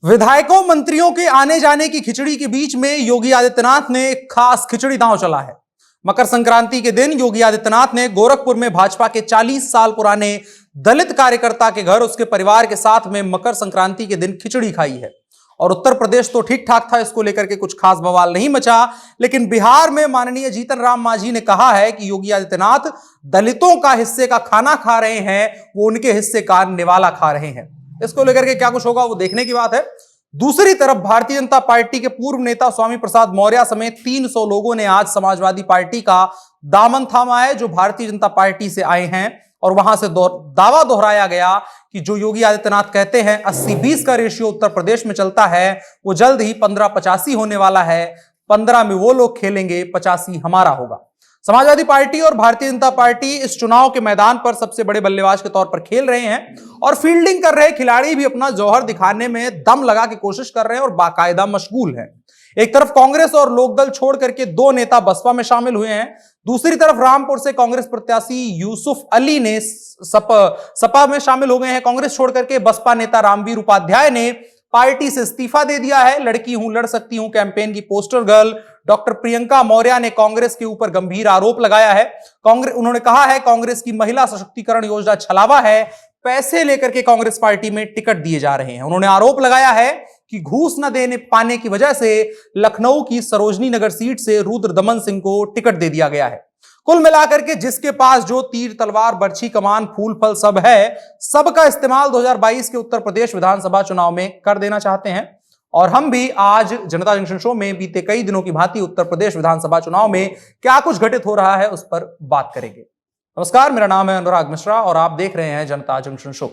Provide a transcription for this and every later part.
विधायकों मंत्रियों के आने जाने की खिचड़ी के बीच में योगी आदित्यनाथ ने एक खास खिचड़ी दांव चला है। मकर संक्रांति के दिन योगी आदित्यनाथ ने गोरखपुर में भाजपा के 40 साल पुराने दलित कार्यकर्ता के घर उसके परिवार के साथ में मकर संक्रांति के दिन खिचड़ी खाई है। और उत्तर प्रदेश तो ठीक ठाक था, इसको लेकर के कुछ खास बवाल नहीं मचा, लेकिन बिहार में माननीय जीतन राम मांझी ने कहा है कि योगी आदित्यनाथ दलितों का हिस्से का खाना खा रहे हैं, वो उनके हिस्से का निवाला खा रहे हैं। इसको लेकर के क्या कुछ होगा वो देखने की बात है। दूसरी तरफ भारतीय जनता पार्टी के पूर्व नेता स्वामी प्रसाद मौर्य समेत 300 लोगों ने आज समाजवादी पार्टी का दामन थामा है, जो भारतीय जनता पार्टी से आए हैं। और वहां से दावा दोहराया गया कि जो योगी आदित्यनाथ कहते हैं 80-20 का रेशियो उत्तर प्रदेश में चलता है, वो जल्द ही 15-85 होने वाला है। 15 में वो लोग खेलेंगे, 85 हमारा होगा। समाजवादी पार्टी और भारतीय जनता पार्टी इस चुनाव के मैदान पर सबसे बड़े बल्लेबाज के तौर पर खेल रहे हैं और फील्डिंग कर रहे खिलाड़ी भी अपना जौहर दिखाने में दम लगा के कोशिश कर रहे हैं और बाकायदा मशगूल हैं। एक तरफ कांग्रेस और लोकदल छोड़ करके 2 नेता बसपा में शामिल हुए हैं, दूसरी तरफ रामपुर से कांग्रेस प्रत्याशी यूसुफ अली ने सपा में शामिल हो गए हैं। कांग्रेस छोड़ करके बसपा नेता रामवीर उपाध्याय ने पार्टी से इस्तीफा दे दिया है। लड़की हूं लड़ सकती हूं कैंपेन की poster girl doctor Priyanka Maurya ने कांग्रेस के ऊपर गंभीर आरोप लगाया है। उन्होंने कहा है कांग्रेस की महिला सशक्तिकरण योजना छलावा है, पैसे लेकर के कांग्रेस पार्टी में टिकट दिए जा रहे हैं। उन्होंने आरोप लगाया है कि घूस न देने पाने की वजह से लखनऊ की सरोजनी नगर सीट से रुद्रदमन सिंह को टिकट दे दिया गया है। कुल मिलाकर के जिसके पास जो तीर तलवार बर्छी कमान फूल फल सब है, सबका इस्तेमाल 2022 के उत्तर प्रदेश विधानसभा चुनाव में कर देना चाहते हैं। और हम भी आज जनता जंक्शन शो में बीते कई दिनों की भांति उत्तर प्रदेश विधानसभा चुनाव में क्या कुछ घटित हो रहा है उस पर बात करेंगे। नमस्कार, मेरा नाम है अनुराग मिश्रा और आप देख रहे हैं जनता junction show.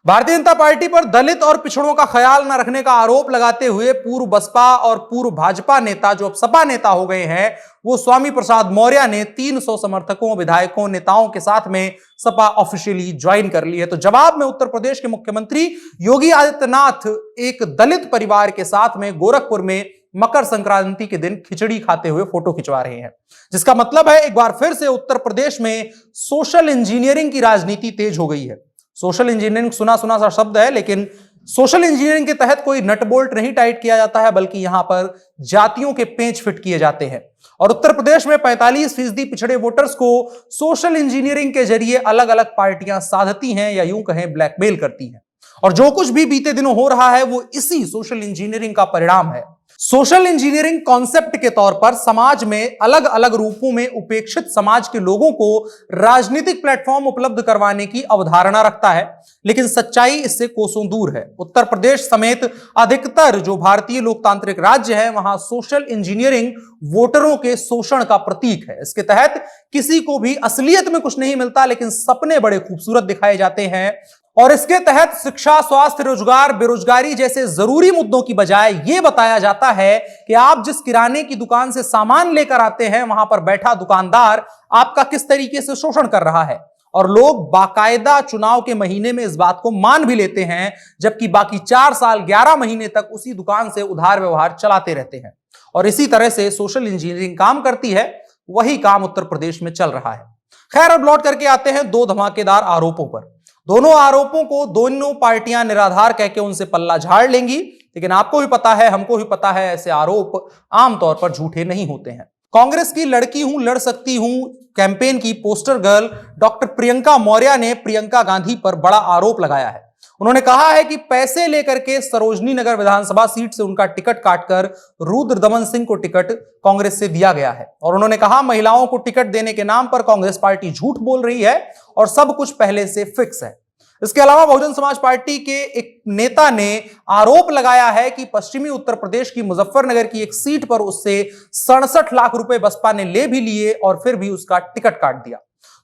Bharatiya Janata party पर दलित और पिछड़ों का ख्याल न रखने का आरोप लगाते हुए पूर्व बसपा और पूर्व भाजपा नेता जो अब सपा नेता हो गए हैं, वो स्वामी प्रसाद मौर्य ने 300 समर्थकों, विधायकों, नेताओं के साथ में सपा ऑफिशियली ज्वाइन कर ली है। तो जवाब में उत्तर प्रदेश के मुख्यमंत्री योगी आदित्यनाथ एक दलित परिवार के साथ में गोरखपुर में मकर संक्रांति के दिन खिचड़ी खाते हुए फोटो खिंचवा रहे हैं, जिसका मतलब है एक बार फिर से उत्तर प्रदेश में सोशल इंजीनियरिंग की राजनीति तेज हो गई है। सोशल इंजीनियरिंग सुना सा शब्द है, लेकिन सोशल इंजीनियरिंग के तहत कोई नट बोल्ट नहीं टाइट किया जाता है, बल्कि यहां पर जातियों के पेंच फिट किए जाते हैं। और उत्तर प्रदेश में 45% पिछड़े वोटर्स को सोशल इंजीनियरिंग के जरिए अलग अलग पार्टियां साधती हैं या यूं कहें ब्लैकमेल करती हैं। और जो कुछ भी बीते दिनों हो रहा है वो इसी सोशल इंजीनियरिंग का परिणाम है। सोशल इंजीनियरिंग कॉन्सेप्ट के तौर पर समाज में अलग अलग रूपों में उपेक्षित समाज के लोगों को राजनीतिक प्लेटफॉर्म उपलब्ध करवाने की अवधारणा रखता है, लेकिन सच्चाई इससे कोसों दूर है। उत्तर प्रदेश समेत अधिकतर जो भारतीय लोकतांत्रिक राज्य है, वहां सोशल इंजीनियरिंग वोटरों के शोषण का प्रतीक है। इसके तहत किसी को भी असलियत में कुछ नहीं मिलता, लेकिन सपने बड़े खूबसूरत दिखाए जाते हैं। और इसके तहत शिक्षा, स्वास्थ्य, रोजगार, बेरोजगारी जैसे जरूरी मुद्दों की बजाय यह बताया जाता है कि आप जिस किराने की दुकान से सामान लेकर आते हैं, वहां पर बैठा दुकानदार आपका किस तरीके से शोषण कर रहा है। और लोग बाकायदा चुनाव के महीने में इस बात को मान भी लेते हैं, जबकि बाकी 4 साल 11 महीने तक उसी दुकान से उधार व्यवहार चलाते रहते हैं। और इसी तरह से सोशल इंजीनियरिंग काम करती है। वही काम उत्तर प्रदेश में चल रहा है। खैर, अब लौट करके आते हैं 2 धमाकेदार आरोपों पर। दोनों आरोपों को दोनों पार्टियां निराधार कहकर उनसे पल्ला झाड़ लेंगी, लेकिन आपको भी पता है, हमको भी पता है, ऐसे आरोप आमतौर पर झूठे नहीं होते हैं। कांग्रेस की लड़की हूं लड़ सकती हूं कैंपेन की poster girl doctor Priyanka Maurya ने प्रियंका गांधी पर बड़ा आरोप लगाया है। उन्होंने कहा है कि पैसे लेकर के सरोजनी नगर विधानसभा सीट से उनका टिकट काटकर रुद्रदमन सिंह को टिकट कांग्रेस से दिया गया है। और उन्होंने कहा महिलाओं को टिकट देने के नाम पर कांग्रेस पार्टी झूठ बोल रही है और सब कुछ पहले से फिक्स है। इसके अलावा बहुजन समाज पार्टी के एक नेता ने आरोप लगाया है कि पश्चिमी उत्तर प्रदेश की मुजफ्फरनगर की एक सीट पर उससे 67 लाख रुपए बसपा ने ले भी लिए और फिर भी उसका टिकट काट दिया।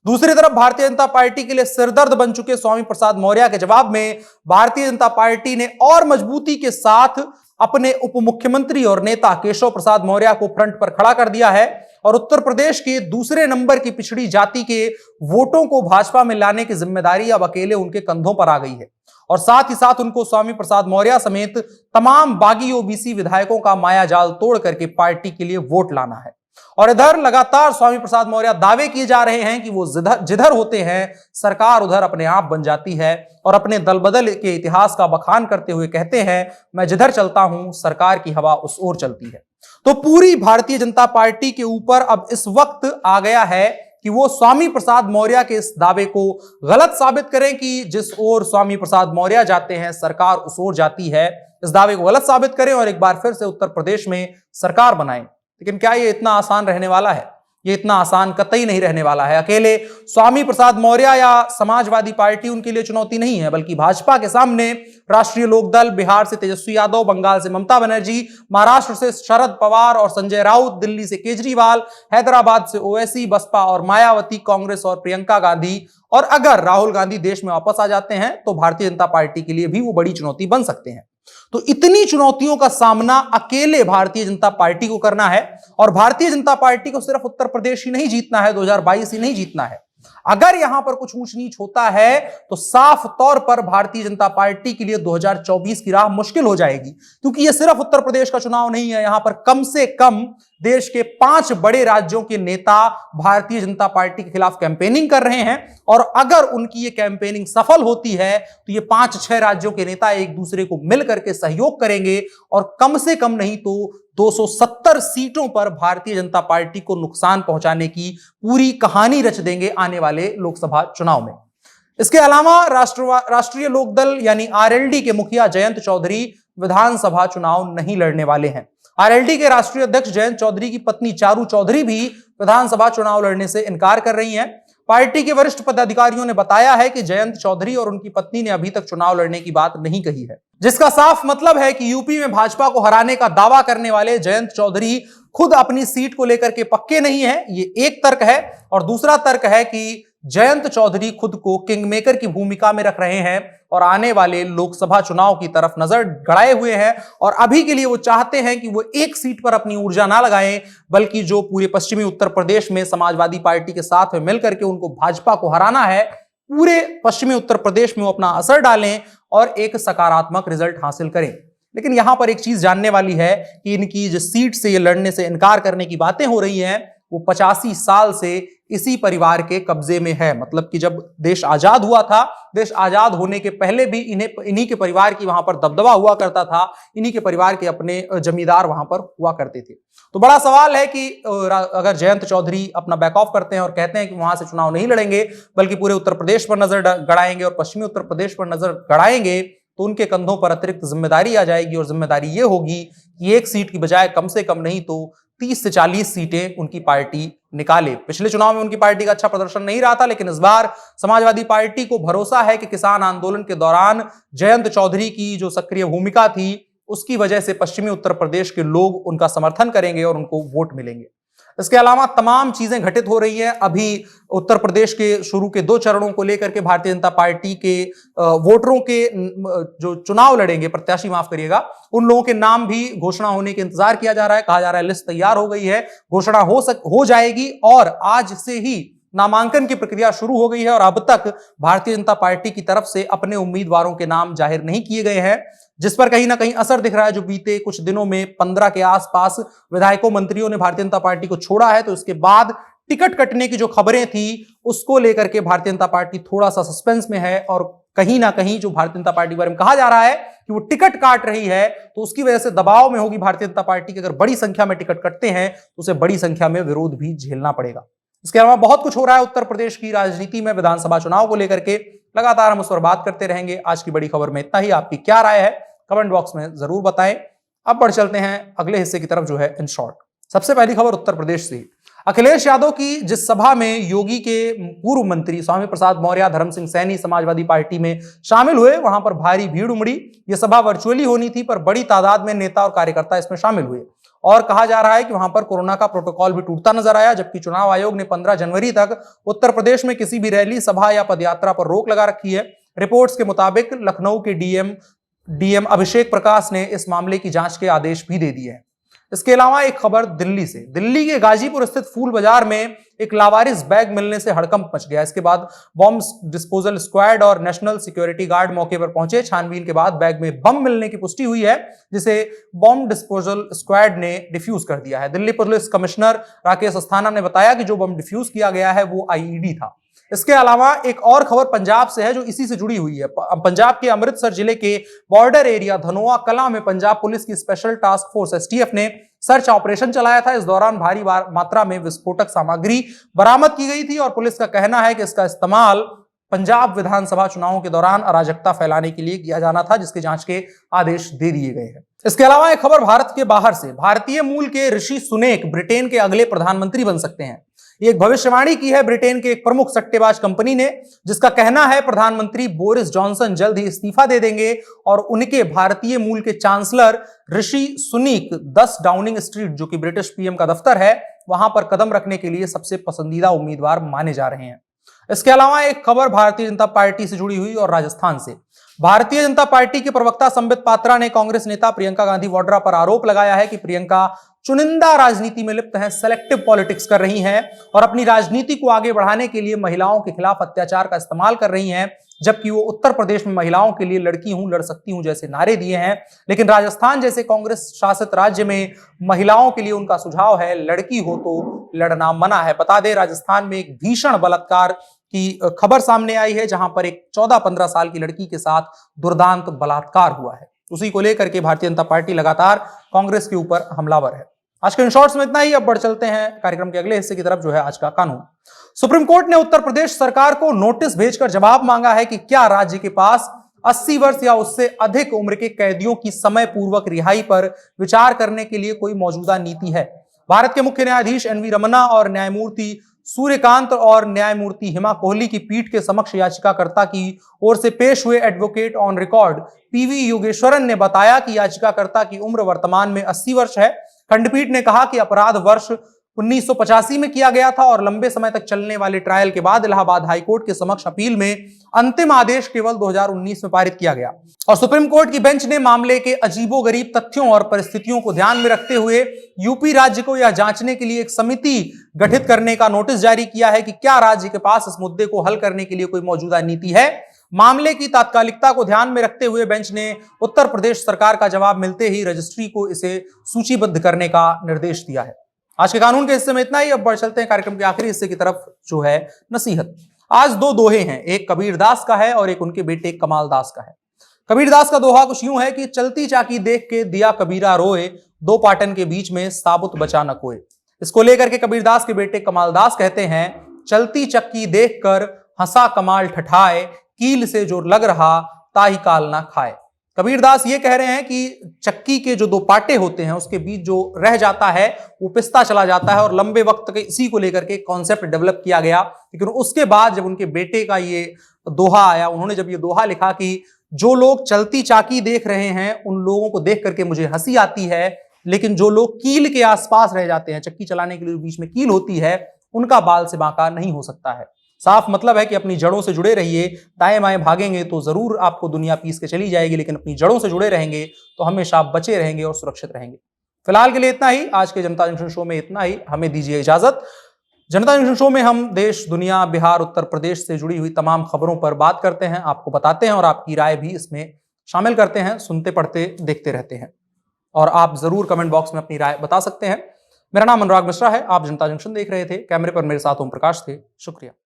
दूसरी तरफ भारतीय जनता पार्टी के लिए सिरदर्द बन चुके स्वामी प्रसाद मौर्य के जवाब में भारतीय जनता पार्टी ने और मजबूती के साथ अपने उप मुख्यमंत्री और नेता केशव प्रसाद मौर्य को फ्रंट पर खड़ा कर दिया है और उत्तर प्रदेश के दूसरे नंबर की पिछड़ी जाति के वोटों को भाजपा में लाने की जिम्मेदारी अब अकेले उनके कंधों पर आ गई है। और साथ ही साथ उनको स्वामी प्रसाद मौर्य समेत तमाम बागी ओबीसी विधायकों का मायाजाल तोड़ करके पार्टी के लिए वोट लाना है। और इधर लगातार स्वामी प्रसाद मौर्य दावे किए जा रहे हैं कि वो जिधर होते हैं सरकार उधर अपने आप बन जाती है, और अपने दलबदल के इतिहास का बखान करते हुए कहते हैं, मैं जिधर चलता हूं सरकार की हवा उस ओर चलती है। तो पूरी भारतीय जनता पार्टी के ऊपर अब इस वक्त आ गया है कि वो स्वामी प्रसाद मौर्य के इस दावे को गलत साबित करें कि जिस ओर स्वामी प्रसाद मौर्य जाते हैं सरकार उस ओर जाती है। इस दावे को गलत साबित करें और एक बार फिर से उत्तर प्रदेश में सरकार बनाएं। लेकिन क्या ये इतना आसान रहने वाला है? ये इतना आसान कतई नहीं रहने वाला है। अकेले स्वामी प्रसाद मौर्य या समाजवादी पार्टी उनके लिए चुनौती नहीं है, बल्कि भाजपा के सामने राष्ट्रीय लोकदल, बिहार से तेजस्वी यादव, बंगाल से ममता बनर्जी, महाराष्ट्र से शरद पवार और संजय राउत, दिल्ली से केजरीवाल, हैदराबाद से ओवैसी, बसपा और मायावती, कांग्रेस और प्रियंका गांधी, और अगर राहुल गांधी देश में वापस आ जाते हैं तो भारतीय जनता पार्टी के लिए भी वो बड़ी चुनौती बन सकते हैं। तो इतनी चुनौतियों का सामना अकेले भारतीय जनता पार्टी को करना है, और भारतीय जनता पार्टी को सिर्फ उत्तर प्रदेश ही नहीं जीतना है, 2022 ही नहीं जीतना है। अगर यहां पर कुछ ऊंच नीच होता है तो साफ तौर पर भारतीय जनता पार्टी के लिए 2024 की राह मुश्किल हो जाएगी, क्योंकि यह सिर्फ उत्तर प्रदेश का चुनाव नहीं है। यहां पर कम से कम देश के 5 बड़े राज्यों के नेता भारतीय जनता पार्टी के खिलाफ कैंपेनिंग कर रहे हैं, और अगर उनकी यह कैंपेनिंग सफल होती है तो ये 5-6 राज्यों के नेता एक दूसरे को मिलकर के सहयोग करेंगे, और कम से कम नहीं तो 270 सीटों पर भारतीय जनता पार्टी को नुकसान पहुंचाने की पूरी कहानी रच देंगे आने वाले लोकसभा चुनाव में। इसके अलावा राष्ट्रीय लोकदल यानी आरएलडी के मुखिया जयंत चौधरी विधानसभा चुनाव नहीं लड़ने वाले हैं। आरएलडी के राष्ट्रीय अध्यक्ष जयंत चौधरी की पत्नी चारू चौधरी भी विधानसभा चुनाव लड़ने से इनकार कर रही हैं। पार्टी के वरिष्ठ पदाधिकारियों ने बताया है कि जयंत चौधरी और उनकी पत्नी ने अभी तक चुनाव लड़ने की बात नहीं कही है, जिसका साफ मतलब है कि यूपी में भाजपा को हराने का दावा करने वाले जयंत चौधरी खुद अपनी सीट को लेकर के पक्के नहीं है। ये एक तर्क है, और दूसरा तर्क है कि जयंत चौधरी खुद को किंगमेकर की भूमिका में रख रहे हैं और आने वाले लोकसभा चुनाव की तरफ नजर गड़ाए हुए हैं, और अभी के लिए वो चाहते हैं कि वो एक सीट पर अपनी ऊर्जा ना लगाएं, बल्कि जो पूरे पश्चिमी उत्तर प्रदेश में समाजवादी पार्टी के साथ में मिलकर के उनको भाजपा को हराना है, पूरे पश्चिमी उत्तर प्रदेश में वो अपना असर डालें और एक सकारात्मक रिजल्ट हासिल करें। लेकिन यहां पर एक चीज जानने वाली है कि इनकी जो सीट से ये लड़ने से इनकार करने की बातें हो रही हैं, वो 85 साल से इसी परिवार के कब्जे में है। मतलब कि जब देश आजाद हुआ था, देश आजाद होने के पहले भी इन्हीं के परिवार की वहां पर दबदबा हुआ करता था, इन्हीं के परिवार के अपने जमींदार वहां पर हुआ करते थे। तो बड़ा सवाल है कि अगर जयंत चौधरी अपना बैक ऑफ करते हैं और कहते हैं कि वहां से चुनाव नहीं लड़ेंगे बल्कि पूरे उत्तर प्रदेश पर नजर गड़ाएंगे और पश्चिमी उत्तर प्रदेश पर नजर गड़ाएंगे, तो उनके कंधों पर अतिरिक्त जिम्मेदारी आ जाएगी, और जिम्मेदारी ये होगी कि एक सीट की बजाय कम से कम नहीं तो 30 से 40 सीटें उनकी पार्टी निकाले। पिछले चुनाव में उनकी पार्टी का अच्छा प्रदर्शन नहीं रहा था, लेकिन इस बार समाजवादी पार्टी को भरोसा है कि किसान आंदोलन के दौरान जयंत चौधरी की जो सक्रिय भूमिका थी, उसकी वजह से पश्चिमी उत्तर प्रदेश के लोग उनका समर्थन करेंगे और उनको वोट मिलेंगे। इसके अलावा तमाम चीजें घटित हो रही हैं। अभी उत्तर प्रदेश के शुरू के 2 चरणों को लेकर के भारतीय जनता पार्टी के वोटरों के जो चुनाव लड़ेंगे, प्रत्याशी माफ करिएगा, उन लोगों के नाम भी घोषणा होने के इंतजार किया जा रहा है। कहा जा रहा है लिस्ट तैयार हो गई है, घोषणा हो जाएगी, और आज से ही नामांकन की प्रक्रिया शुरू हो गई है। और अब तक भारतीय जनता पार्टी की तरफ से अपने उम्मीदवारों के नाम जाहिर नहीं किए गए हैं, जिस पर कहीं ना कहीं असर दिख रहा है। जो बीते कुछ दिनों में 15 के आसपास विधायकों, मंत्रियों ने भारतीय जनता पार्टी को छोड़ा है, तो इसके बाद टिकट कटने की जो खबरें थी उसको लेकर के भारतीय जनता पार्टी थोड़ा सा सस्पेंस में है, और कहीं ना कहीं जो भारतीय जनता पार्टी के बारे में कहा जा रहा है कि वो टिकट काट रही है, तो उसकी वजह से दबाव में होगी भारतीय जनता पार्टी की। अगर बड़ी संख्या में टिकट कटते हैं तो उसे बड़ी संख्या में विरोध भी झेलना पड़ेगा। इसके अलावा बहुत कुछ हो रहा है उत्तर प्रदेश की राजनीति में विधानसभा चुनाव को लेकर के, लगातार हम उस पर बात करते रहेंगे। आज की बड़ी खबर में इतना ही। आपकी क्या राय है कमेंट बॉक्स में जरूर बताएं। अब बढ़ चलते हैं अगले हिस्से की तरफ, जो है इन शॉर्ट। सबसे पहली खबर उत्तर प्रदेश से। अखिलेश यादव की जिस सभा में योगी के पूर्व मंत्री स्वामी प्रसाद मौर्य, धर्म सिंह सैनी समाजवादी पार्टी में शामिल हुए, वहां पर भारी भीड़ उमड़ी। यह सभा वर्चुअली होनी थी, पर बड़ी तादाद में नेता और कार्यकर्ता इसमें शामिल हुए, और कहा जा रहा है कि वहां पर कोरोना का प्रोटोकॉल भी टूटता नजर आया। जबकि चुनाव आयोग ने 15 जनवरी तक उत्तर प्रदेश में किसी भी रैली, सभा या पदयात्रा पर रोक लगा रखी है। रिपोर्ट्स के मुताबिक लखनऊ के डीएम अभिषेक प्रकाश ने इस मामले की जांच के आदेश भी दे दिए हैं। इसके अलावा एक खबर दिल्ली से। दिल्ली के गाजीपुर स्थित फूल बाजार में एक लावारिस बैग मिलने से हड़कंप मच गया। इसके बाद बॉम्ब डिस्पोजल स्क्वाड और नेशनल सिक्योरिटी गार्ड मौके पर पहुंचे। छानबीन के बाद बैग में बम मिलने की पुष्टि हुई है, जिसे बॉम्ब डिस्पोजल स्क्वाड ने डिफ्यूज कर दिया है। दिल्ली पुलिस कमिश्नर राकेश अस्थाना ने बताया कि जो बम डिफ्यूज किया गया है वो आईईडी था। इसके अलावा एक और खबर पंजाब से है जो इसी से जुड़ी हुई है। पंजाब के अमृतसर जिले के बॉर्डर एरिया धनोआ कला में पंजाब पुलिस की स्पेशल टास्क फोर्स एसटीएफ ने सर्च ऑपरेशन चलाया था। इस दौरान भारी मात्रा में विस्फोटक सामग्री बरामद की गई थी और पुलिस का कहना है कि इसका इस्तेमाल पंजाब विधानसभा चुनावों के दौरान अराजकता फैलाने के लिए किया जाना था, जिसके जांच के आदेश दे दिए गए हैं। इसके अलावा एक खबर भारत के बाहर से। भारतीय मूल के ऋषि सुनेक ब्रिटेन के अगले प्रधानमंत्री बन सकते हैं। ये एक भविष्यवाणी की है ब्रिटेन के एक प्रमुख सट्टेबाज कंपनी ने, जिसका कहना है प्रधानमंत्री बोरिस जॉनसन जल्द ही इस्तीफा दे देंगे और उनके भारतीय मूल के चांसलर ऋषि सुनीक 10 डाउनिंग स्ट्रीट, जो कि ब्रिटिश पीएम का दफ्तर है, वहां पर कदम रखने के लिए सबसे पसंदीदा उम्मीदवार माने जा रहे हैं। इसके अलावा एक खबर भारतीय जनता पार्टी से जुड़ी हुई और राजस्थान से। भारतीय जनता पार्टी के प्रवक्ता संबित पात्रा ने कांग्रेस नेता प्रियंका गांधी वाड्रा पर आरोप लगाया है कि प्रियंका चुनिंदा राजनीति में लिप्त हैं, सेलेक्टिव पॉलिटिक्स कर रही हैं और अपनी राजनीति को आगे बढ़ाने के लिए महिलाओं के खिलाफ अत्याचार का इस्तेमाल कर रही हैं, जबकि वो उत्तर प्रदेश में महिलाओं के लिए लड़की हूं लड़ सकती हूं जैसे नारे दिए हैं, लेकिन राजस्थान जैसे कांग्रेस शासित राज्य में महिलाओं के लिए उनका सुझाव है लड़की हो तो लड़ना मना है। बता दें, राजस्थान में एक भीषण बलात्कार की खबर सामने आई है, जहां पर एक 14-15 साल की लड़की के साथ दुर्दांत बलात्कार हुआ है। उसी को लेकर के भारतीय जनता पार्टी लगातार कांग्रेस के ऊपर हमलावर है। आज के इन शॉर्ट्स में इतना ही। अब बढ़ चलते हैं कार्यक्रम के अगले हिस्से की तरफ, जो है आज का कानून। सुप्रीम कोर्ट ने उत्तर प्रदेश सरकार को नोटिस भेजकर जवाब मांगा है कि क्या राज्य के पास 80 वर्ष या उससे अधिक उम्र के कैदियों की समय पूर्वक रिहाई पर विचार करने के लिए कोई मौजूदा नीति है। भारत के मुख्य न्यायाधीश एनवी रमन्ना और न्यायमूर्ति सूर्यकांत और न्यायमूर्ति हिमा कोहली की पीठ के समक्ष याचिकाकर्ता की ओर से पेश हुए advocate on record PV Yogeswaran ने बताया कि याचिकाकर्ता की उम्र वर्तमान में 80 वर्ष है। खंडपीठ ने कहा कि अपराध वर्ष 1985 में किया गया था और लंबे समय तक चलने वाले ट्रायल के बाद इलाहाबाद हाईकोर्ट के समक्ष अपील में अंतिम आदेश केवल 2019 में पारित किया गया और सुप्रीम कोर्ट की बेंच ने मामले के अजीबोगरीब तथ्यों और परिस्थितियों को ध्यान में रखते हुए यूपी राज्य को यह जांचने के लिए एक समिति गठित करने का नोटिस जारी किया है कि क्या राज्य के पास इस मुद्दे को हल करने के लिए कोई मौजूदा नीति है। मामले की तात्कालिकता को ध्यान में रखते हुए बेंच ने उत्तर प्रदेश सरकार का जवाब मिलते ही रजिस्ट्री को इसे सूचीबद्ध करने का निर्देश दिया है। आज के कानून के हिस्से में इतना ही। अब बढ़ चलते हैं कार्यक्रम के आखिरी हिस्से की तरफ, जो है नसीहत। आज 2 दोहे हैं, एक कबीरदास का है और एक उनके बेटे कमालदास का है। कबीरदास का दोहा कुछ यूं है कि चलती चाकी देख के दिया कबीरा रोए, 2 पाटन के बीच में साबुत बचा न कोई। इसको लेकर के कबीरदास के बेटे कमालदास कहते हैं, चलती चक्की देख कर हंसा कमाल ठठाए, कील से जो लग रहा ताही काल ना खाए। कबीरदास ये कह रहे हैं कि चक्की के जो 2 पाटे होते हैं उसके बीच जो रह जाता है वो पिसता चला जाता है और लंबे वक्त के इसी को लेकर के कॉन्सेप्ट डेवलप किया गया। लेकिन उसके बाद जब उनके बेटे का ये दोहा आया, उन्होंने जब ये दोहा लिखा कि जो लोग चलती चाकी देख रहे हैं उन लोगों को देख करके मुझे हंसी आती है, लेकिन जो लोग कील के आसपास रह जाते हैं, चक्की चलाने के लिए बीच में कील होती है, उनका बाल से बांका नहीं हो सकता है। साफ मतलब है कि अपनी जड़ों से जुड़े रहिए। दाएं बाएं भागेंगे तो जरूर आपको दुनिया पीस के चली जाएगी, लेकिन अपनी जड़ों से जुड़े रहेंगे तो हमेशा आप बचे रहेंगे और सुरक्षित रहेंगे। फिलहाल के लिए इतना ही। आज के जनता जंक्शन शो में इतना ही। हमें दीजिए इजाजत। जनता जंक्शन शो में हम देश, दुनिया, बिहार, उत्तर प्रदेश से जुड़ी हुई तमाम खबरों पर बात करते हैं, आपको बताते हैं और आपकी राय भी इसमें शामिल करते हैं। सुनते, पढ़ते, देखते रहते हैं और आप जरूर कमेंट बॉक्स में अपनी राय बता सकते हैं। मेरा नाम अनुराग मिश्रा है। आप जनता जंक्शन देख रहे थे। कैमरे पर मेरे साथ ओम प्रकाश थे। शुक्रिया।